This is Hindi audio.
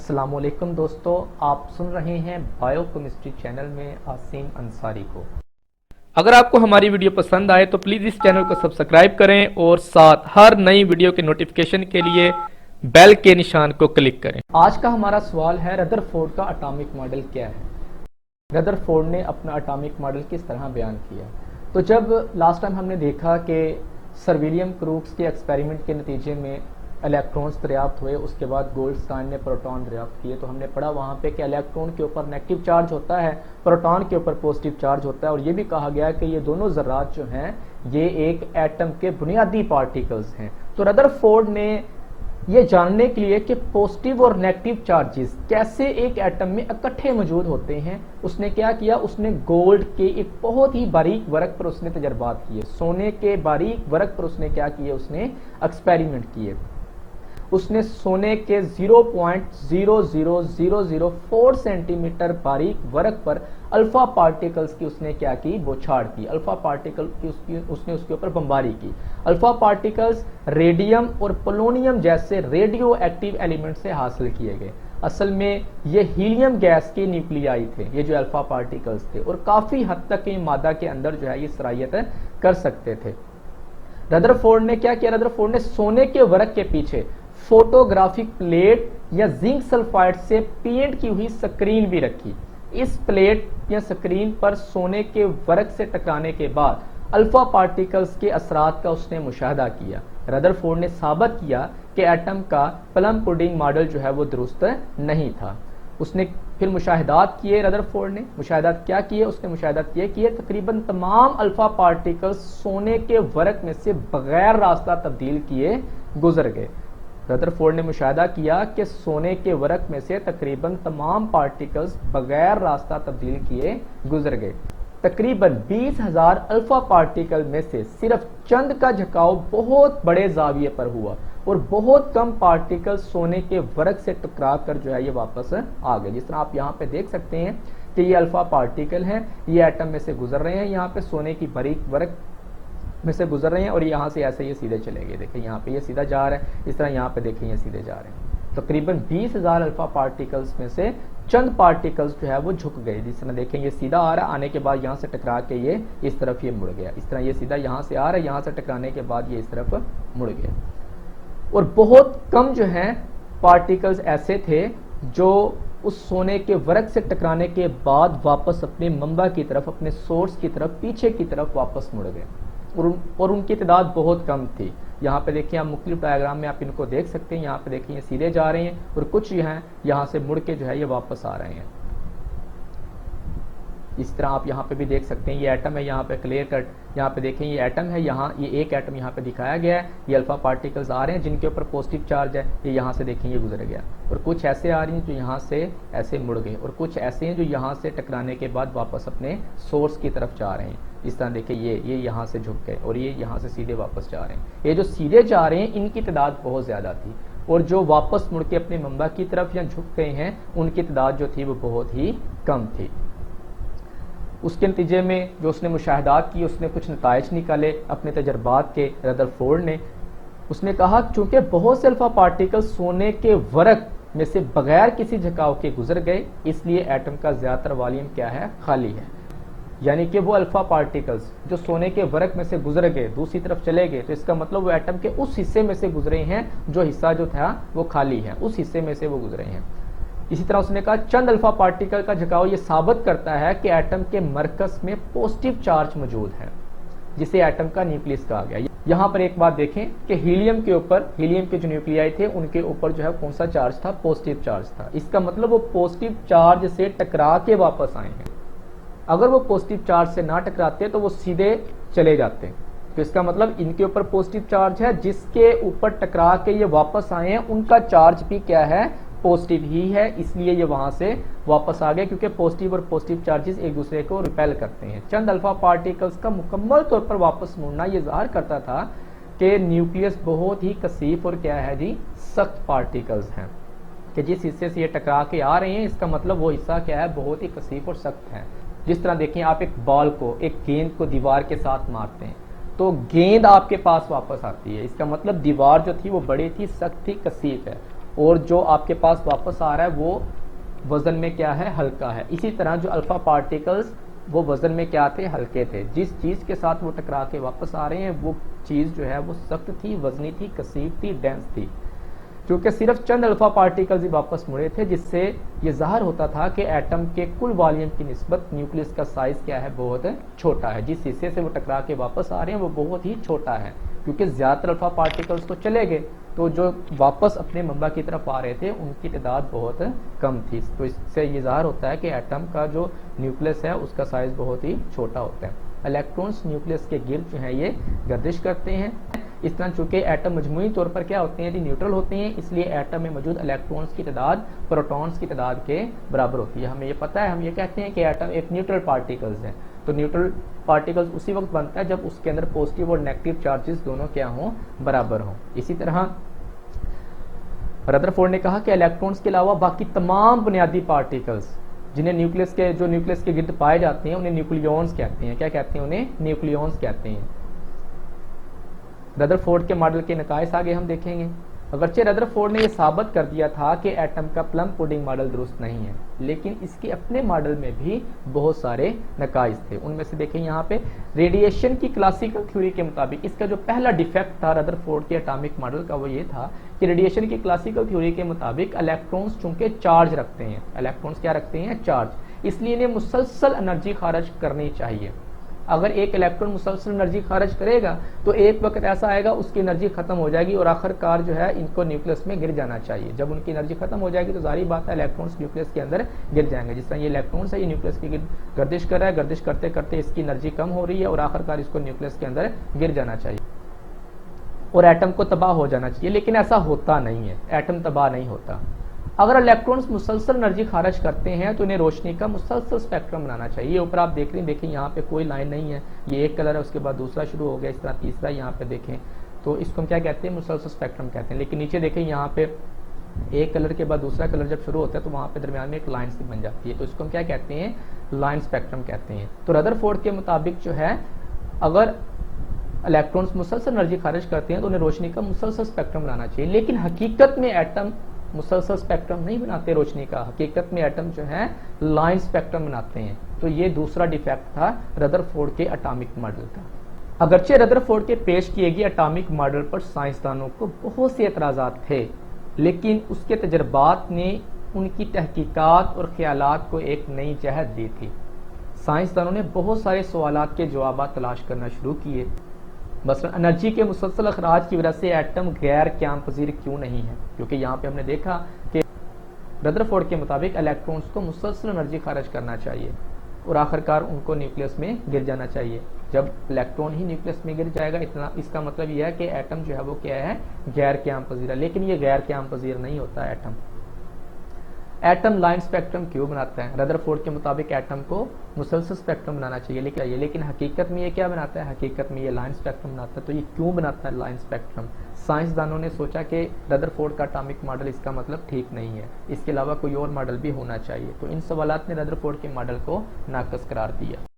अस्सलामुअलैकुम दोस्तों, आप सुन रहे हैं बायोकेमिस्ट्री चैनल में आसिम अंसारी को। अगर आपको हमारी वीडियो पसंद आए तो प्लीज़ इस चैनल को सब्सक्राइब करें और साथ हर नई वीडियो के नोटिफिकेशन के लिए बेल के निशान को क्लिक करें। आज का हमारा सवाल है, रदरफोर्ड का एटॉमिक मॉडल क्या है। रदरफोर्ड ने अपना एटॉमिक मॉडल किस तरह बयान किया। तो जब लास्ट टाइम हमने देखा कि सर विलियम क्रूक्स के एक्सपेरिमेंट के नतीजे में इलेक्ट्रॉन्स दरियाफ्त हुए, उसके बाद गोल्डस्टाइन ने प्रोटॉन दरियाफ्त किए, तो हमने पढ़ा वहाँ पे कि इलेक्ट्रॉन के ऊपर नेगेटिव चार्ज होता है, प्रोटॉन के ऊपर पॉजिटिव चार्ज होता है, और ये भी कहा गया कि ये दोनों ज़र्रात जो हैं ये एक एटम के बुनियादी पार्टिकल्स हैं। तो रदरफोर्ड ने ये जानने के लिए कि पॉजिटिव और नेगेटिव चार्जेस कैसे एक एटम में इकट्ठे मौजूद होते हैं, उसने क्या किया, उसने गोल्ड के एक बहुत ही बारीक वर्क पर उसने तजर्बात किए। सोने के बारीक वर्क पर उसने क्या किए, उसने एक्सपेरिमेंट किए। उसने सोने के 0.00004 सेंटीमीटर बारीक वर्क पर अल्फा पार्टिकल्स की उसने क्या की, बौछार की। अल्फा पार्टिकल की उसने उसके ऊपर बमबारी की। अल्फा पार्टिकल्स रेडियम और पोलोनियम जैसे रेडियो एक्टिव एलिमेंट से हासिल किए गए। असल में ये हीलियम गैस के न्यूक्लियाई थे, ये जो अल्फा पार्टिकल्स थे, और काफी हद तक ये मादा के अंदर जो है ये सराहियत कर सकते थे। रदरफोर्ड ने क्या किया, रदरफोर्ड ने सोने के वर्क के पीछे फोटोग्राफिक प्लेट या जिंक सल्फाइड से पेंट की हुई स्क्रीन भी रखी। इस प्लेट या स्क्रीन पर सोने के वर्क से टकराने के बाद अल्फा पार्टिकल्स के असरात का उसने मुशाहदा किया। रदरफोर्ड ने साबित किया कि एटम का प्लम पुडिंग मॉडल जो है वो दुरुस्त नहीं था। उसने फिर मुशाहिदात किए। रदरफोर्ड ने मुशाहिदात क्या किए, उसने मुशाहिदात किए कि तकरीबन तमाम अल्फा पार्टिकल्स सोने के वर्क में से बगैर रास्ता तब्दील किए गुजर गए। रदरफोर्ड ने मुशाहिदा किया कि सोने के वर्क में से तकरीबन तमाम पार्टिकल्स बगैर रास्ता तब्दील किए गुजर गए। तकरीबन 20,000 अल्फा पार्टिकल में से सिर्फ चंद का झुकाव बहुत बड़े जाविये पर हुआ और बहुत कम पार्टिकल सोने के वर्क से टकरा कर जो है ये वापस आ गए। जिस तरह आप यहाँ पे देख सकते हैं कि ये अल्फा पार्टिकल हैं, ये एटम में से गुजर रहे हैं, यहाँ पे सोने की बारीक वर्क में से गुजर रहे हैं, और यहाँ से ऐसे ये सीधे चले गए। देखिए यहाँ पे ये सीधा जा रहा है, इस तरह यहाँ पे देखिए ये सीधे जा रहे हैं। तकरीबन 20,000 अल्फा पार्टिकल्स में से चंद पार्टिकल्स जो है वो झुक गए। जिस तरह देखें ये सीधा आ रहा है, आने के बाद यहाँ से टकरा के ये इस तरफ ये मुड़ गया। इस तरह ये सीधा यहाँ से आ रहा है, यहाँ से टकराने के बाद ये इस तरफ मुड़ गया। और बहुत कम जो है पार्टिकल्स ऐसे थे जो उस सोने के वर्क से टकराने के बाद वापस अपने मंबा की तरफ, अपने सोर्स की तरफ, पीछे की तरफ वापस मुड़ गए, और उनकी तादाद बहुत कम थी। यहाँ पे देखिए आप मुख्तलिफ डायग्राम में आप इनको देख सकते हैं। यहाँ पे देखिए ये सीधे जा रहे हैं और कुछ यहाँ से मुड़ के जो है ये वापस आ रहे हैं। इस तरह आप यहाँ पे भी देख सकते हैं, ये एटम है, यहाँ पे क्लियर कट, यहाँ पे देखें ये एटम है, यहाँ ये एक एटम यहाँ पे दिखाया गया है। ये अल्फा पार्टिकल्स आ रहे हैं जिनके ऊपर पॉजिटिव चार्ज है, ये यहाँ से देखें ये गुजर गया, और कुछ ऐसे आ रही हैं जो यहाँ से ऐसे मुड़ गए, और कुछ ऐसे हैं जो यहाँ से टकराने के बाद वापस अपने सोर्स की तरफ जा रहे हैं। इस तरह देखिए ये यहाँ से झुक गए और ये यहाँ से सीधे वापस जा रहे हैं। ये जो सीधे जा रहे हैं इनकी तादाद बहुत ज़्यादा थी, और जो वापस मुड़ के अपने मंबा की तरफ या झुक गए हैं उनकी तादाद जो थी वो बहुत ही कम थी। उसके नतीजे में जो उसने मुशाहिदात की, उसने कुछ नताइज निकाले अपने तजर्बात के। रदरफोर्ड ने उसने कहा चूंकि बहुत से अल्फा पार्टिकल सोने के वर्क में से बगैर किसी झुकाव के गुजर गए, इसलिए एटम का ज़्यादातर वॉल्यूम क्या है, खाली है। यानी कि वो अल्फा पार्टिकल्स जो सोने के वर्क में से गुजर गए, दूसरी तरफ चले गए, तो इसका मतलब वो एटम के उस हिस्से में से गुजरे हैं जो हिस्सा जो था वो खाली है, उस हिस्से में से वो गुजरे हैं। इसी तरह उसने कहा चंद अल्फा पार्टिकल का झुकाव ये साबित करता है कि एटम के मरकज में पॉजिटिव चार्ज मौजूद है, जिसे एटम का न्यूक्लियस कहा गया। यहाँ पर एक बात देखें कि हीलियम के ऊपर, हीलियम के जो न्यूक्लियाई थे उनके ऊपर जो है कौन सा चार्ज था, पॉजिटिव चार्ज था। इसका मतलब वो पॉजिटिव चार्ज से टकरा के वापस आए हैं। अगर वो पॉजिटिव चार्ज से ना टकराते तो वो सीधे चले जाते। तो इसका मतलब इनके ऊपर पॉजिटिव चार्ज है, जिसके ऊपर टकरा के ये वापस आए हैं उनका चार्ज भी क्या है, पॉजिटिव ही है, इसलिए ये वहां से वापस आ गए, क्योंकि पॉजिटिव और पॉजिटिव चार्जेस एक दूसरे को रिपेल करते हैं। चंद अल्फा पार्टिकल्स का मुकम्मल तौर पर वापस मुड़ना ये ज़ाहिर करता था कि न्यूक्लियस बहुत ही कसीफ और क्या है जी, सख्त पार्टिकल्स हैं, कि जिस हिस्से से ये टकरा के आ रहे हैं इसका मतलब वो हिस्सा क्या है, बहुत ही कसीफ और सख्त है। जिस तरह देखिए आप एक बॉल को, एक गेंद को दीवार के साथ मारते हैं तो गेंद आपके पास वापस आती है, इसका मतलब दीवार जो थी वो बड़ी थी, सख्त थी, कसीफ है। और जो आपके पास वापस आ रहा है वो वजन में क्या है, हल्का है। इसी तरह जो अल्फा पार्टिकल्स वो वजन में क्या थे, हल्के थे। जिस चीज के साथ वो टकरा के वापस आ रहे हैं वो चीज जो है वो सख्त थी, वजनी थी, कसीफ थी, डेंस थी। क्योंकि सिर्फ चंद अल्फा पार्टिकल्स ही वापस मुड़े थे, जिससे ये जाहिर होता था कि एटम के कुल वॉल्यूम की निस्बत न्यूक्लियस का साइज क्या है, बहुत छोटा है। जिस हिस्से से वो टकरा के वापस आ रहे हैं वो बहुत ही छोटा है। क्योंकि ज्यादातर अल्फा पार्टिकल्स तो चले गए, तो जो वापस अपने मंबा की तरफ आ रहे थे उनकी तादाद बहुत कम थी। तो इससे ये जाहिर होता है कि एटम का जो न्यूक्लियस है उसका साइज बहुत ही छोटा होता है। इलेक्ट्रॉन्स न्यूक्लियस के गिर्द जो है ये गर्दिश करते हैं। इस तरह चूंकि एटम मजमूई तौर पर क्या होते हैं, न्यूट्रल होते हैं, इसलिए एटम में मौजूद इलेक्ट्रॉन्स की तादाद प्रोटॉन्स की तादाद के बराबर होती है। हमें ये पता है, हम ये कहते हैं कि एटम एक न्यूट्रल पार्टिकल्स है। तो न्यूट्रल पार्टिकल्स उसी वक्त बनता है जब उसके अंदर पॉजिटिव और नेगेटिव चार्जेस दोनों क्या हों, बराबर हों। इसी तरह रदरफोर्ड ने कहा कि इलेक्ट्रॉन्स के अलावा बाकी तमाम बुनियादी पार्टिकल्स जिन्हें न्यूक्लियस के गिर्द पाए जाते हैं उन्हें न्यूक्लियॉन्स कहते हैं। क्या कहते हैं? उन्हें न्यूक्लियॉन्स कहते हैं। रदरफोर्ड के मॉडल के नकाइस आगे हम देखेंगे। अगरचे रदरफोर्ड ने यह साबित कर दिया था कि एटम का प्लम पुडिंग मॉडल दुरुस्त नहीं है, लेकिन इसके अपने मॉडल में भी बहुत सारे नकाइस थे। उनमें से देखें यहाँ पे, रेडिएशन की क्लासिकल थ्योरी के मुताबिक इसका जो पहला डिफेक्ट था रदरफोर्ड के एटॉमिक मॉडल का, वो ये था कि रेडिएशन की क्लासिकल थ्योरी के मुताबिक इलेक्ट्रॉन्स चूंकि चार्ज रखते हैं, इलेक्ट्रॉन्स क्या रखते हैं, चार्ज, इसलिए इन्हें मुसलसल एनर्जी खारिज करनी चाहिए। अगर एक इलेक्ट्रॉन मुसलसल एनर्जी खारिज करेगा तो एक वक्त ऐसा आएगा उसकी एनर्जी खत्म हो जाएगी और आखिरकार जो है इनको न्यूक्लियस में गिर जाना चाहिए। जब उनकी एनर्जी खत्म हो जाएगी तो जाहिर बात है इलेक्ट्रॉन्स न्यूक्लियस के अंदर गिर जाएंगे। जिस तरह ये इलेक्ट्रॉन्स है, ये न्यूक्लियस की गर्दिश कर रहा है, गर्दिश करते करते इसकी एनर्जी कम हो रही है और आखिरकार इसको न्यूक्लियस के अंदर गिर जाना चाहिए और एटम को तबाह हो जाना चाहिए। लेकिन ऐसा होता नहीं है, एटम तबाह नहीं होता। अगर इलेक्ट्रॉन्स मुसलसल एनर्जी खारिज करते हैं तो इन्हें रोशनी का मुसलसल स्पेक्ट्रम बनाना चाहिए। ये ऊपर आप देख रहे हैं, देखें यहाँ पे कोई लाइन नहीं है, ये एक कलर है, उसके बाद दूसरा शुरू हो गया, इस तरह तीसरा यहाँ पे देखें, तो इसको हम क्या कहते हैं, मुसलसल स्पेक्ट्रम कहते हैं। लेकिन नीचे देखें यहाँ पे एक कलर के बाद दूसरा कलर जब शुरू होता है तो वहाँ पे दरमियान में एक लाइन सी बन जाती है, तो इसको हम क्या कहते हैं, लाइन स्पेक्ट्रम कहते हैं। तो रदरफोर्ड के मुताबिक जो है, अगर इलेक्ट्रॉन्स मुसलसल एनर्जी खारिज करते हैं तो उन्हें रोशनी का मुसलसल स्पेक्ट्रम बनाना चाहिए। लेकिन हकीकत में एटम मुसलसल स्पेक्ट्रम नहीं बनाते रोशनी का, हकीकत में एटम जो है लाइन स्पेक्ट्रम बनाते हैं। तो ये दूसरा डिफेक्ट था रदरफोर्ड के एटॉमिक मॉडल का। अगरचे रदरफोर्ड के पेश किए गए एटॉमिक मॉडल पर साइंसदानों को बहुत से एतराज़ात थे, लेकिन उसके तजर्बात ने उनकी तहकीकात और ख्यालात को एक नई जहत दी थी। साइंसदानों ने बहुत सारे सवालात के जवाब तलाश करना शुरू किए। मसलन एनर्जी के मुसलसल अखराज की वजह से एटम गैर क़याम पजीर क्यों नहीं है, क्योंकि यहाँ पे हमने देखा कि रदरफोर्ड के मुताबिक इलेक्ट्रॉन्स को मुसलसल एनर्जी खारिज करना चाहिए और आखिरकार उनको न्यूक्लियस में गिर जाना चाहिए। जब इलेक्ट्रॉन ही न्यूक्लियस में गिर जाएगा, इतना इसका मतलब यह है कि एटम जो है वो क्या है, गैर क़याम पजीर है। लेकिन ये गैर क़याम पजीर नहीं होता एटम। एटम लाइन स्पेक्ट्रम क्यों बनाता है? रदरफोर्ड के मुताबिक एटम को मुसलसल स्पेक्ट्रम बनाना चाहिए, लेकिन हकीकत में ये क्या बनाता है, हकीकत में ये लाइन स्पेक्ट्रम बनाता है। तो ये क्यों बनाता है लाइन स्पेक्ट्रम? साइंसदानों ने सोचा कि रदरफोर्ड का एटॉमिक मॉडल इसका मतलब ठीक नहीं है, इसके अलावा कोई और मॉडल भी होना चाहिए। तो इन सवालात ने रदरफोर्ड के मॉडल को नाकस करार दिया।